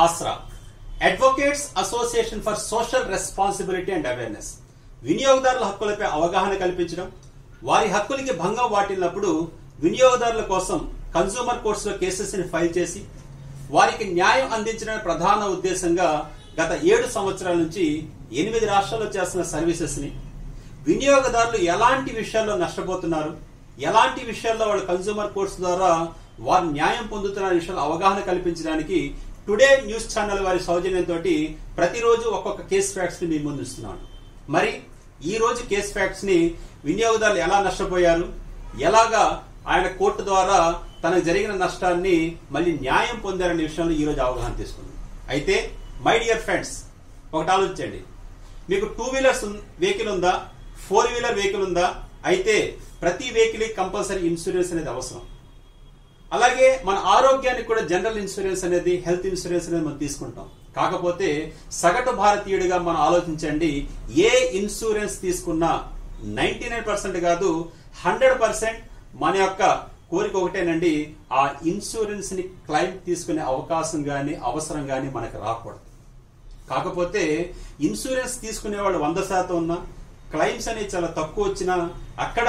Aasra advocates association for social responsibility and awareness. వినియోగదారుల హక్కులపై అవగాహన కల్పించడం, వారి హక్కులకి భంగం వాటిల్లినప్పుడు వినియోగదారుల కోసం కన్స్యూమర్ కోర్ట్స్ లో కేసెస్ ని ఫైల్ చేసి వారికి న్యాయం అందించడానికి ప్రధాన ఉద్దేశంగా గత 7 సంవత్సరాల నుంచి 8 రాష్ట్రాల్లో చేస్తున్న సర్వీసెస్ ని, వినియోగదారులు ఎలాంటి విషయాల్లో నష్టపోతున్నారు, ఎలాంటి విషయాల్లో వాళ్ళు కన్స్యూమర్ కోర్ట్స్ ద్వారా వారు న్యాయం పొందుతున్న విషయాలు అవగాహన కల్పించడానికి టుడే న్యూస్ ఛానల్ వారి సౌజన్యంతో ప్రతిరోజు ఒక్కొక్క కేస్ ఫ్యాక్ట్స్ ని మీ ముందు ఇస్తున్నాను. మరి ఈ రోజు కేస్ ఫ్యాక్ట్స్ ని వినియోగదారులు ఎలా నష్టపోయారు, ఎలాగా ఆయన కోర్టు ద్వారా తనకు జరిగిన నష్టాన్ని మళ్ళీ న్యాయం పొందారనే విషయంలో ఈ రోజు అవగాహన తీసుకుందాం. అయితే మై డియర్ ఫ్రెండ్స్, ఒకటి ఆలోచించండి. మీకు 2 వీలర్స్ వెహికల్ ఉందా, 4 వీలర్ వెహికల్ ఉందా? అయితే ప్రతి వెహికల్ కంపల్సరీ ఇన్సూరెన్స్ అనేది అవసరం. అలాగే మన ఆరోగ్యానికి కూడా జనరల్ ఇన్సూరెన్స్ అనేది, హెల్త్ ఇన్సూరెన్స్ అనేది మనం తీసుకుంటాం. కాకపోతే సగటు భారతీయుడిగా మనం ఆలోచించండి, ఏ ఇన్సూరెన్స్ తీసుకున్నా 99% కాదు 100% మన యొక్క కోరిక ఒకటేనండి, ఆ ఇన్సూరెన్స్ ని క్లెయిమ్ తీసుకునే అవకాశం గాని అవసరం గాని మనకు రాకూడదు. కాకపోతే ఇన్సూరెన్స్ తీసుకునే వాళ్ళు 100% ఉన్నా, క్లెయిమ్స్ అనేవి చాలా తక్కువ వచ్చినా, అక్కడ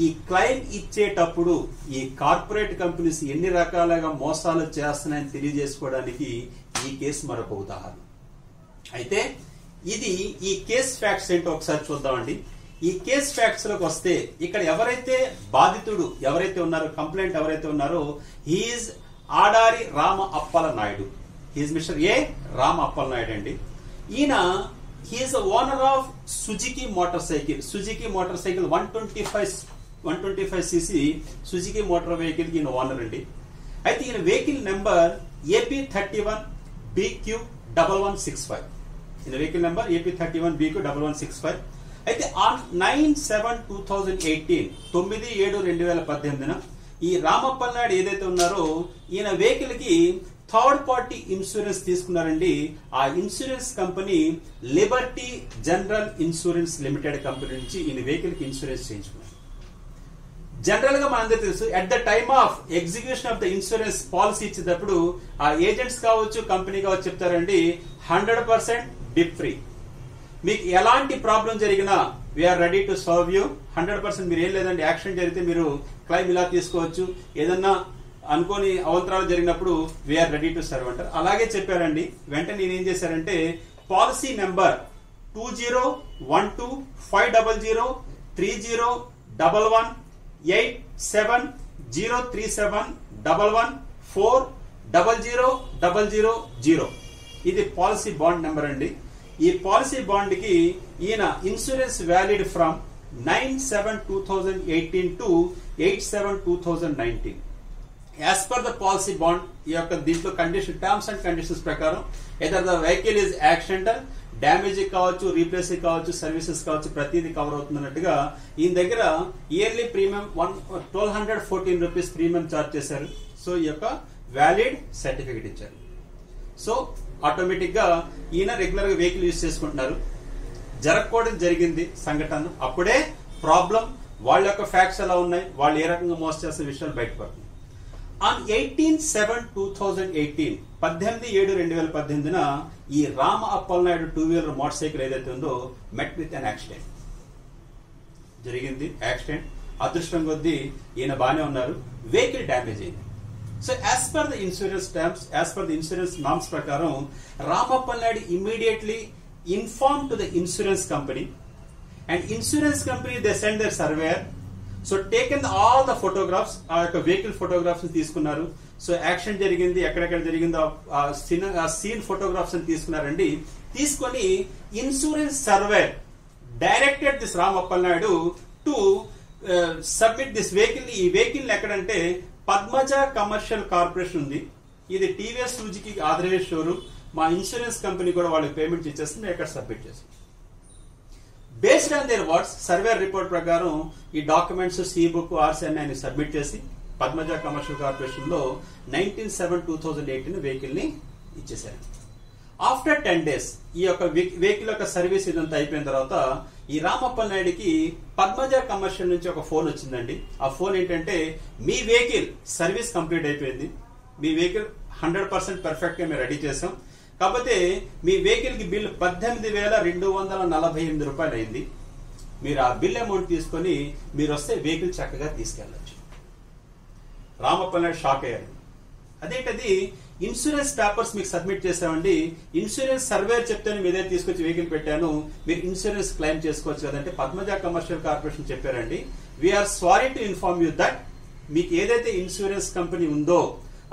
ఈ క్లెయిమ్ ఇచ్చేటప్పుడు ఈ కార్పొరేట్ కంపెనీస్ ఎన్ని రకాలుగా మోసాలు చేస్తున్నాయని తెలియజేసుకోవడానికి ఈ కేసు మరొక ఉదాహరణ. అయితే ఇది ఈ కేస్ ఫ్యాక్ట్స్ ఏంటో ఒకసారి చూద్దామండి. ఈ కేస్ ఫ్యాక్ట్స్ లోకి వస్తే ఇక్కడ ఎవరైతే బాధితుడు ఎవరైతే ఉన్నారో, కంప్లైంట్ ఎవరైతే ఉన్నారో, he's Adari Rama Appala Naidu. He's mister A Rama Appala Naidu అండి. ఈయన he's owner of Suzuki motorcycle. Suzuki motorcycle 125 cc Suzuki motor vehicle కి ఈయన ఓనర్ అండి. అయితే ఈయన వెహికల్ నెంబర్ AP31BQ1165. ఈయన వెహికల్ నెంబర్ AP31BQ1165. అయితే ఆన్ 9/7/2018 9/7/2018 ఈ రామప్పల నాయుడు ఏదైతే ఉన్నారో ఈయన వెహికల్ కి థర్డ్ పార్టీ ఇన్సూరెన్స్ తీసుకున్నారండి. ఆ insurance company Liberty General Insurance limited company నుంచి ఈయన వెహికల్ కి ఇన్సూరెన్స్ చేయించుకున్నారు. జనరల్ గా మనందరూ తెలుసు, at the time of execution of the insurance policy ఇచ్చేటప్పుడు ఆ ఏజెంట్స్ కావచ్చు, కంపెనీ కావచ్చు చెప్తారండి, 100% డిప్ ఫ్రీ. మీకు ఎలాంటి ప్రాబ్లం జరిగినా we're ready to serve you. 100% మీరు ఏం లేదండి, యాక్సిడెంట్ జరిగితే మీరు క్లెయిమ్ ఇలా తీసుకోవచ్చు, ఏదన్నా అనుకోని అవంతరాలు జరిగినప్పుడు వీఆర్ రెడీ టు సర్వ్ అంటారు. అలాగే చెప్పారండి. వెంటనే నేను ఏం చేశారంటే పాలసీ నెంబర్ 2012-500-307-11-400-000 ఇది పాలసీ బాండ్ నెంబర్ అండి. ఈ పాలసీ బాండ్ కి ఈయన insurance valid from 9/7/2018 to 8/7/2019. As per the policy bond ఈ యొక్క దీంట్లో కండిషన్, టర్మ్స్ అండ్ కండిషన్స్ ప్రకారం either the vehicle is accidental, damage కావచ్చు, రీప్లేస్ కావచ్చు, సర్వీసెస్ కావచ్చు, ప్రతిదీ కవర్ అవుతున్నట్టుగా ఈయన దగ్గర yearly premium 1214 rupees premium charge చేశారు. సో ఈ యొక్క వ్యాలిడ్ సర్టిఫికేట్ ఇచ్చారు. సో ఆటోమేటిక్ గా ఈయన రెగ్యులర్ గా వెహికల్ యూజ్ చేసుకుంటున్నారు. జరగకూడదు జరిగింది సంఘటన, అప్పుడే ప్రాబ్లం, వాళ్ళ యొక్క ఫ్యాక్ట్స్ ఎలా ఉన్నాయి, వాళ్ళు ఏ రకంగా మోసం చేసిన విషయాలు బయటపడుతుంది. ఆన్ 18/7/2018 18/7/2018 ఈ Rama Appala Naidu 2 wheeler motorcycle ఏదైతే ఉందో మెట్ విత్ అన్ యాక్సిడెంట్ జరిగింది. యాక్సిడెంట్ అదృష్టం కొద్దీ ఈయన బాగానే ఉన్నారు, వెహికల్ డ్యామేజ్ అయింది. So as per the insurance terms, as per the insurance norms ప్రకారం Ramappala Naidu immediately inform to the insurance company, and insurance company they send their surveyor. So taken all the photographs, ఆ యొక్క vehicle photographs తీసుకున్నారు. So accident జరిగింది, ఎక్కడెక్కడ జరిగిందో ఆ scene photographs తీసుకున్నారండి. తీసుకొని insurance surveyor directed this Ramappala Naidu to submit this vehicle. ఈ వెహికల్ ఎక్కడంటే పద్మజ కమర్షియల్ కార్పొరేషన్ ఉంది, ఇది టీవీఎస్ సుజుకి ఆథరైజ్డ్ షోరూమ్. మా ఇన్సూరెన్స్ కంపెనీ కూడా వాళ్ళకి పేమెంట్ ఇచ్చేస్తుంది, ఎక్కడ సబ్మిట్ చేస్తాం. Based on their words survey report ప్రకారం ఈ డాక్యుమెంట్స్, సి బుక్, ఆర్సీఎన్ అని సబ్మిట్ చేసి పద్మజ కమర్షియల్ కార్పొరేషన్ లో 19/7/2018 వెహికల్ ని ఇచ్చేసారు. ఆఫ్టర్ 10 days ఈ యొక్క వెహికల్ యొక్క సర్వీస్ ఇదంతా అయిపోయిన తర్వాత ఈ రామప్పల నాయుడికి పద్మజ కమర్షియల్ నుంచి ఒక ఫోన్ వచ్చిందండి. ఆ ఫోన్ ఏంటంటే, మీ వెహికల్ సర్వీస్ కంప్లీట్ అయిపోయింది, మీ వెహికల్ 100% పర్ఫెక్ట్ గా మేము రెడీ చేసాం. కాకపోతే మీ వెహికల్ కి బిల్ 18,248 రూపాయలు అయింది. మీరు ఆ బిల్ అమౌంట్ తీసుకొని మీరు వస్తే వెహికల్ చక్కగా తీసుకెళ్ళచ్చు. రామప్ప నాయుడు షాక్ అయ్యారు. అదేంటది, ఇన్సూరెన్స్ పేపర్స్ మీకు సబ్మిట్ చేసామండి, ఇన్సూరెన్స్ సర్వేర్ చెప్తే మీదే తీసుకొచ్చి వెహికల్ పెట్టాను, మీరు ఇన్సూరెన్స్ క్లెయిమ్ చేసుకోవచ్చు కదంటే పద్మజ కమర్షియల్ కార్పొరేషన్ చెప్పారండి, we're sorry to inform you that మీకు ఏదైతే ఇన్సూరెన్స్ కంపెనీ ఉందో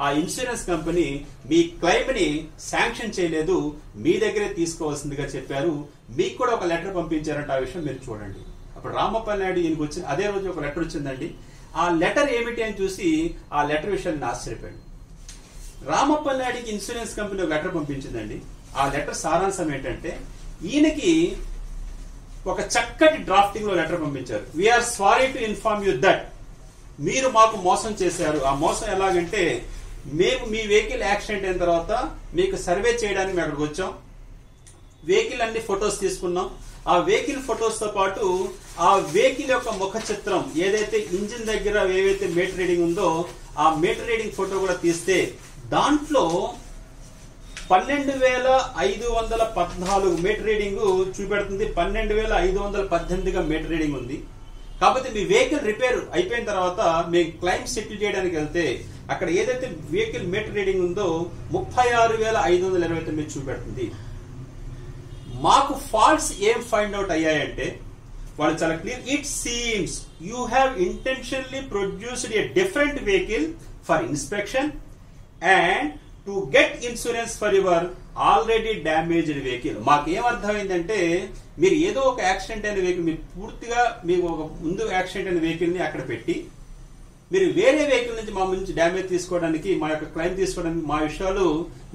ఆ ఇన్సూరెన్స్ కంపెనీ మీ క్లెయిమ్ ని శాంక్షన్ చేయలేదు, మీ దగ్గరే తీసుకోవాల్సిందిగా చెప్పారు. మీకు కూడా ఒక లెటర్ పంపించారంట, ఆ విషయం మీరు చూడండి. అప్పుడు రామప్ప నాయుడు ఈయనకు వచ్చింది, అదే రోజు ఒక లెటర్ వచ్చిందండి. ఆ లెటర్ ఏమిటి అని చూసి ఆ లెటర్ విషయాన్ని ఆశ్చర్యపోయాడు. రామప్ప నాయుడికి ఇన్సూరెన్స్ కంపెనీ ఒక లెటర్ పంపించిందండి. ఆ లెటర్ సారాంశం ఏంటంటే, ఈయనకి ఒక చక్కటి డ్రాఫ్టింగ్ లో లెటర్ పంపించారు. We're sorry to inform you that మీరు మాకు మోసం చేశారు. ఆ మోసం ఎలాగంటే, మేము మీ వెహికల్ యాక్సిడెంట్ అయిన తర్వాత మీకు సర్వే చేయడానికి మేము అక్కడికి వచ్చాం, వెహికల్ అన్ని ఫొటోస్ తీసుకున్నాం. ఆ వెహికల్ ఫొటోస్ తో పాటు ఆ వెహికల్ యొక్క ముఖ చిత్రం ఏదైతే ఇంజిన్ దగ్గర ఏవైతే మీటర్ రీడింగ్ ఉందో ఆ మీటర్ రీడింగ్ ఫోటో కూడా తీస్తే దాంట్లో 12,514 మీటర్ రీడింగ్ చూపెడుతుంది. 12,518గా మీటర్ రీడింగ్ ఉంది. కాకపోతే మీ వెహికల్ రిపేర్ అయిపోయిన తర్వాత మేము క్లైమ్ సెటిల్ చేయడానికి వెళ్తే అక్కడ ఏదైతే వెహికల్ మీటర్ రీడింగ్ ఉందో 36,529 చూపెడుతుంది. మాకు ఫాల్ట్స్ ఏం ఫైండ్ అవుట్ అయ్యాయంటే వాళ్ళు చాలా clear, it seems you have intentionally produced a different vehicle for inspection and to get insurance for your already damaged vehicle. మాకేం అర్థమైందంటే, మీరు ఏదో ఒక యాక్సిడెంట్ అయిన వెహికల్, మీరు పూర్తిగా మీకు ఒక ముందు యాక్సిడెంట్ అయిన వెహికల్ ని అక్కడ పెట్టి మీరు వేరే వెహికల్ నుంచి మా నుంచి డ్యామేజ్ తీసుకోవడానికి, మా యొక్క క్లెయిమ్ తీసుకోవడానికి మా విషయాలు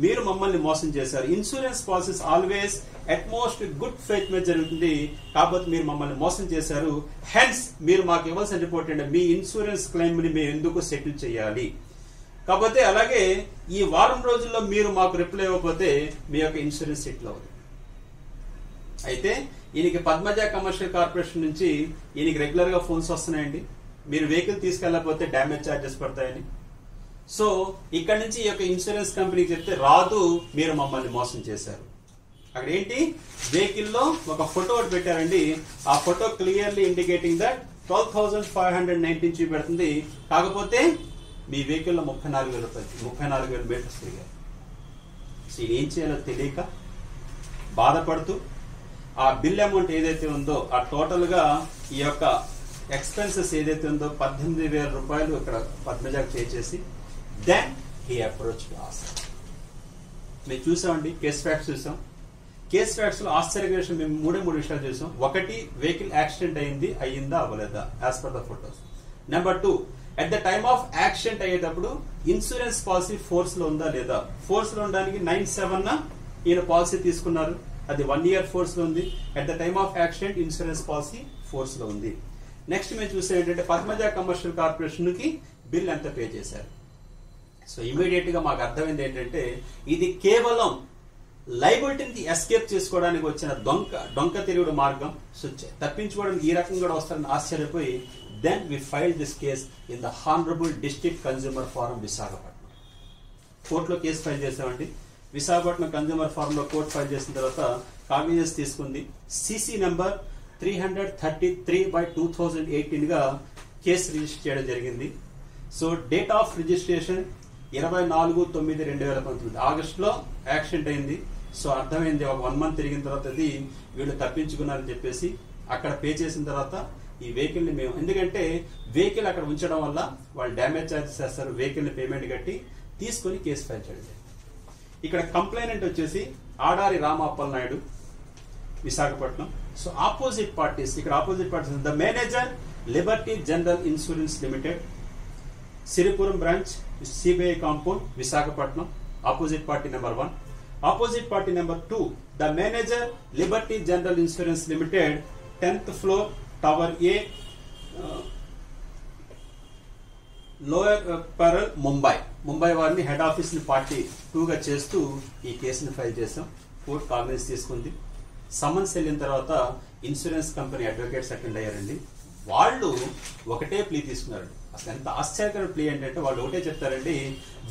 మీరు మమ్మల్ని మోసం చేశారు. Insurance policies always utmost good faith మీద జరుగుతుంది, కాకపోతే మీరు మమ్మల్ని మోసం చేశారు. హెన్స్ మీరు మాకు ఇవ్వాల్సిన రిపోర్ట్ అంటే మీ ఇన్సూరెన్స్ క్లెయిమ్ ని మేము ఎందుకు సెటిల్ చేయాలి. కాకపోతే అలాగే ఈ వారం రోజుల్లో మీరు మాకు రిప్లై ఇవ్వకపోతే మీ యొక్క ఇన్సూరెన్స్ సెటిల్ అవ్వదు. అయితే ఈయనకి పద్మజ కమర్షియల్ కార్పొరేషన్ నుంచి ఈయనకి రెగ్యులర్ గా ఫోన్స్ వస్తున్నాయండి, మీరు వెహికల్ తీసుకెళ్లకపోతే డ్యామేజ్ ఛార్జెస్ పడతాయని. సో ఇక్కడ నుంచి ఈ యొక్క ఇన్సూరెన్స్ కంపెనీకి చెప్తే రాదు, మీరు మమ్మల్ని మోసం చేశారు. అక్కడ ఏంటి, వెహికల్ లో ఒక ఫోటో పెట్టారండి. ఆ ఫోటో క్లియర్లీ ఇండికేటింగ్ దట్ 12,519 చూపెడుతుంది. కాకపోతే మీ వెహికల్ లో 34,000 రూపాయలు, 34,000 మీటర్స్ తిరిగారు. సో ఏం చేయాలో తెలియక బాధపడుతూ ఆ బిల్ అమౌంట్ ఏదైతే ఉందో ఆ టోటల్ గా ఈ యొక్క ఎక్స్పెన్సెస్ ఏదైతే ఉందో 18,000 రూపాయలు ఇక్కడ పద్మజాకు పే చేసి దెన్ హీ అప్రోచ్ us. మేము చూసామండి, కేస్ ఫ్యాక్ట్స్ చూసాం. కేస్ ఫ్యాక్ట్స్ లో ఆశ్చర్య విషయం మేము మూడు విషయాలు చూసాం. ఒకటి, వెహికల్ యాక్సిడెంట్ అయ్యిందా అవ్వలేదా as per the photos. Number 2, at the time of accident అయ్యేటప్పుడు ఇన్సూరెన్స్ పాలసీ ఫోర్స్ లో ఉందా లేదా. ఫోర్స్ లో ఉండడానికి 97 ఈయన పాలసీ తీసుకున్నారు, అది 1 year ఫోర్స్ లో ఉంది. At the time of accident insurance policy force లో ఉంది. నెక్స్ట్ మేము చూసే ఏంటంటే పద్మజ కమర్షియల్ కార్పొరేషన్ కి బిల్ ఎంత పే చేశారు. సో ఇమీడియట్ గా మాకు అర్థమైంది ఏంటంటే, ఇది కేవలం లైబిలిటీని ఎస్కేప్ చేసుకోవడానికి వచ్చిన డొంక తిరుగుడు మార్గం. సో తప్పించుకోవడానికి ఈ రకంగా కూడా వస్తారని ఆశ్చర్యపోయి then we file this case in the honourable district consumer forum Visakhapatnam. కోర్టులో కేసు ఫైల్ చేసామండి. విశాఖపట్నం కన్స్యూమర్ ఫోరం లో కోర్టు ఫైల్ చేసిన తర్వాత కాగ్నిజెన్స్ తీసుకుంది. సిసి నెంబర్ 333/2018 గా కేసు రిజిస్టర్ చేయడం జరిగింది. సో డేట్ ఆఫ్ రిజిస్ట్రేషన్ 24/9/2019 ఆగస్టులో యాక్సిడెంట్ అయింది. సో అర్థమైంది, ఒక 1 month తిరిగిన తర్వాత అది వీళ్ళు తప్పించుకున్నారని చెప్పేసి అక్కడ పే చేసిన తర్వాత ఈ వెహికల్ ని మేము, ఎందుకంటే వెహికల్ అక్కడ ఉంచడం వల్ల వాళ్ళు డ్యామేజ్ ఛార్జెస్ చేస్తారు, వెహికల్ ని పేమెంట్ కట్టి తీసుకుని కేసు ఫైల్ చేయడం. ఇక్కడ కంప్లైనెంట్ వచ్చేసి Adari Ramappal Naidu, Visakhapatnam. So opposite parties, ఇక్కడ opposite parties the manager Liberty General Insurance Limited, Siripuram branch, CBI compound, Visakhapatnam. Opposite party number 1. Opposite party number 2 the manager Liberty General Insurance Limited, 10th floor, tower A, lower Parel, Mumbai వారిని head office ని party 2 గా చేస్తూ ఈ కేసుని file చేసాం. Court cognizance తీసుకుంది. Summons వెళ్ళిన తర్వాత ఇన్సూరెన్స్ కంపెనీ అడ్వకేట్స్ అటెండ్ అయ్యారండి. వాళ్ళు ఒకటే ప్లీ తీసుకున్నారు. అసలు ఎంత ఆశ్చర్యకరమైన ప్లీ ఏంటంటే వాళ్ళు ఒకటే చెప్తారండి,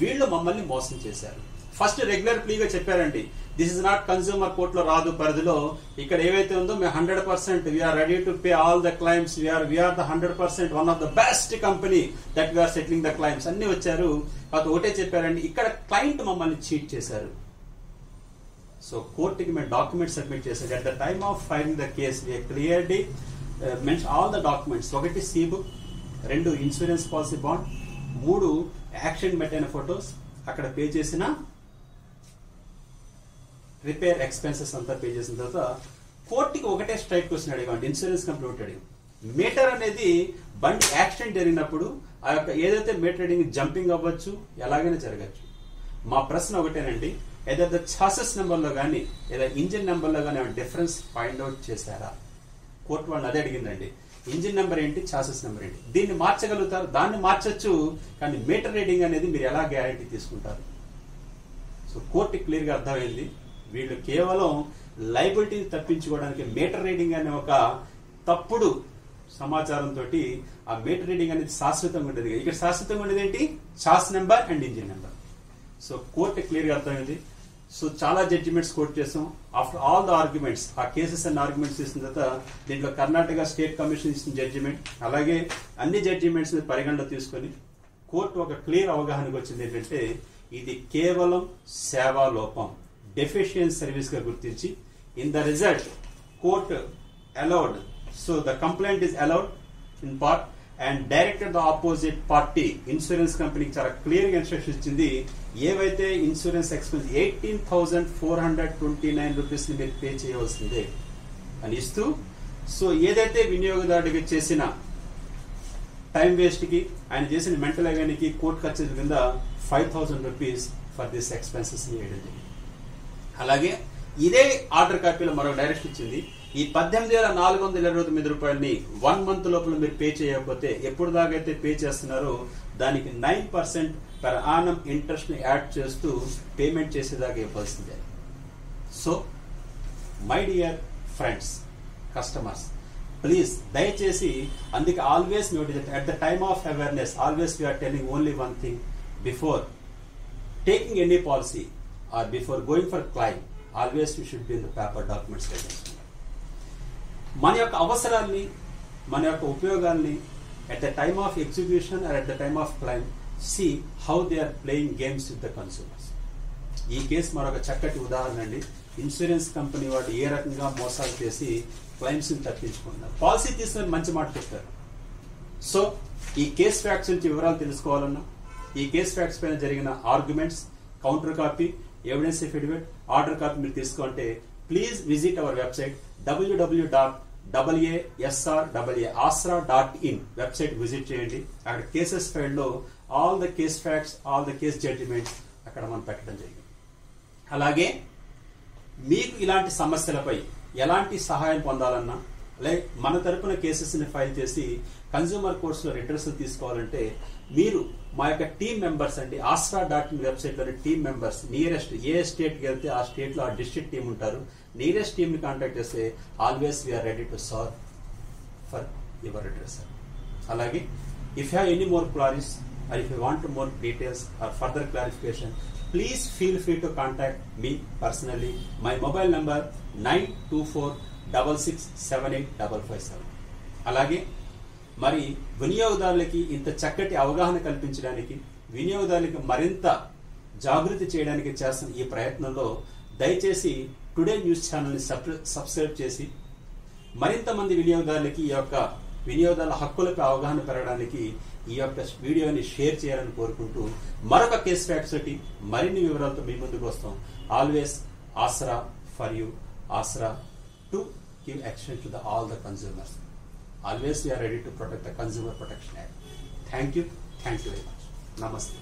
వీళ్ళు మమ్మల్ని మోసం చేశారు. ఫస్ట్ రెగ్యులర్ ప్లీగా చెప్పారండి, this is not consumer court లో రాదు పరిధిలో, ఇక్కడ ఏవైతే ఉందో మేము 100% we're ready to pay all the claims, we're the 100% one of the best company that we're settling the claims అన్ని వచ్చారు. కాకపోతే ఒకటే చెప్పారండి, ఇక్కడ క్లయింట్ మమ్మల్ని చీట్ చేశారు. సో కోర్టుకి మేము డాక్యుమెంట్ సబ్మిట్ చేసాం. At the time of filing the case we clearly mention all the documents. 1 C book, 2 insurance policy bond, 3 action పెట్టిన ఫొటోస్, అక్కడ పే చేసిన రిపేర్ ఎక్స్పెన్సెస్ అంతా పే చేసిన తర్వాత కోర్టుకి ఒకటే స్ట్రైక్ క్వశ్చన్ అడిగామండి. ఇన్సూరెన్స్ కంపెనీ ఒకటి అడిగాం, మీటర్ అనేది బండి యాక్సిడెంట్ జరిగినప్పుడు ఆ యొక్క ఏదైతే మీటర్ రీడింగ్ జంపింగ్ అవ్వచ్చు, ఎలాగైనా జరగచ్చు. మా ప్రశ్న ఒకటేనండి, ఏదైతే ఛాసెస్ నెంబర్లో కానీ లేదా ఇంజిన్ నెంబర్లో కానీ డిఫరెన్స్ ఫైండ్ అవుట్ చేశారా? కోర్టు వాళ్ళని అదే అడిగిందండి. ఇంజిన్ నెంబర్ ఏంటి, ఛాసెస్ నెంబర్ ఏంటి, దీన్ని మార్చగలుగుతారు, దాన్ని మార్చచ్చు, కానీ మీటర్ రీడింగ్ అనేది మీరు ఎలా గ్యారంటీ తీసుకుంటారు? సో కోర్టుకి క్లియర్గా అర్థమైంది, వీళ్ళు కేవలం లైబిలిటీని తప్పించుకోవడానికి మీటర్ రీడింగ్ అనే ఒక తప్పుడు సమాచారంతో ఆ మీటర్ రీడింగ్ అనేది శాశ్వతంగా ఉండేది. ఇక్కడ శాశ్వతంగా ఉండేది ఏంటి, chassis number and engine number. So court క్లియర్గా అర్థమైంది. సో చాలా జడ్జిమెంట్స్ కోర్టు చేసాం. ఆఫ్టర్ ఆల్ ద ఆర్గ్యుమెంట్స్, ఆ కేసెస్ అండ్ ఆర్గ్యుమెంట్స్ చేసిన తర్వాత దీంట్లో కర్ణాటక స్టేట్ కమిషన్ ఇచ్చిన జడ్జిమెంట్, అలాగే అన్ని జడ్జిమెంట్స్ పరిగణలో తీసుకొని కోర్టు ఒక క్లియర్ అవగాహనకు వచ్చింది ఏంటంటే ఇది కేవలం సేవా లోపం, డెఫిషియన్స్ సర్వీస్ గా గుర్తించి in the result court allowed, so the complaint is allowed in part and directed the opposite party insurance కంపెనీకి చాలా క్లియర్ గా ఇన్స్ట్రక్షన్ ఇచ్చింది, ఏవైతే ఇన్సూరెన్స్ ఎక్స్పెన్స్ 18,429 రూపీస్ ని మీరు పే చేయవలసిందే అని ఇస్తూ, సో ఏదైతే వినియోగదారుడికి చేసిన టైం వేస్ట్ కి ఆయన చేసిన మెంటల్ అగైన్కి కోర్టు ఖర్చుల కింద 5,000 రూపీస్ ఫర్ దిస్ ఎక్స్పెన్సెస్ ని వేయడం జరిగింది. అలాగే ఇదే ఆర్డర్ కాపీలో మరొక డైరెక్షన్ ఇచ్చింది, ఈ 18,429 రూపాయలని 1 మంత్ లోపల మీరు పే చేయకపోతే, ఎప్పుడు దాకైతే పే చేస్తున్నారో దానికి 9% పర్ ఆనం ఇంట్రెస్ట్ ని యాడ్ చేస్తూ పేమెంట్ చేసేదాకా ఇవ్వాల్సిందే. So my dear friends, customers, please దయచేసి, అందుకే always at the time of awareness always we're telling only one thing, before taking any policy or before going for claim always you should be in the paper documents. మన యొక్క అవసరాల్ని, మన యొక్క ఉపయోగాల్ని at the time of execution or at the time of claim, see how they are playing games with the consumers. ఈ case మరొక చక్కటి ఉదాహరణ అండి. ఇన్సూరెన్స్ కంపెనీ వాళ్ళు ఏ రకంగా మోసాలు చేసి క్లైమ్స్ ని తప్పించుకున్నారు. పాలసీ తీసుకుని మంచి మాట చెప్పారు. సో ఈ కేస్ ఫ్యాక్ట్స్ నుంచి వివరాలు తెలుసుకోవాలన్నా, ఈ కేస్ ఫ్యాక్ట్స్ పైన జరిగిన arguments, counter copy, evidence affidavit, order copy మీరు తీసుకుంటే please visit our website www.asra.in website visit చేయండి. అక్కడ కేసెస్ ఫైల్ లో all the case facts, all the case judgments అక్కడ మనం పెట్టడం జరిగింది. అలాగే మీకు ఇలాంటి సమస్యలపై ఎలాంటి సహాయం పొందాలన్నా, లైక్ మన తరపున కేసెస్ ని ఫైల్ చేసి కన్స్యూమర్ కోర్ట్స్ లో రిట్రెసల్ తీసుకోవాలంటే మీరు మా యొక్క టీమ్ మెంబర్స్ అండి, asra.in వెబ్సైట్ లోని టీమ్ మెంబర్స్, నియరెస్ట్ ఏ స్టేట్ కి వెళ్తే ఆ స్టేట్ లో ఆ డిస్ట్రిక్ట్ టీమ్ ఉంటారు, నియరెస్ట్ టీమ్ ని కాంటాక్ట్ చేస్తే always we're ready to serve for your redressal. అలాగే if you have any more queries or if you want more details or further clarification, please feel free to contact me personally. My mobile number 9246678557. అలాగే మరి వినియోగదారులకి ఇంత చక్కటి అవగాహన కల్పించడానికి, వినియోగదారులకి మరింత జాగృతి చేయడానికి చేస్తున్న ఈ ప్రయత్నంలో దయచేసి టుడే న్యూస్ ఛానల్ని సబ్స్క్రైబ్ చేసి మరింత మంది వినియోగదారులకి ఈ యొక్క వినియోగదారుల హక్కులపై అవగాహన పెరగడానికి ఈ యొక్క వీడియోని షేర్ చేయాలని కోరుకుంటూ, మరొక కేస్ ఫ్యాక్ట్స్ తోటి మరిన్ని వివరాలతో మీ ముందుకు వస్తాం. Always Aasra for you, Aasra to give action to all the consumers. Always we are ready to protect the Consumer Protection Act. Thank you very much. Namaste.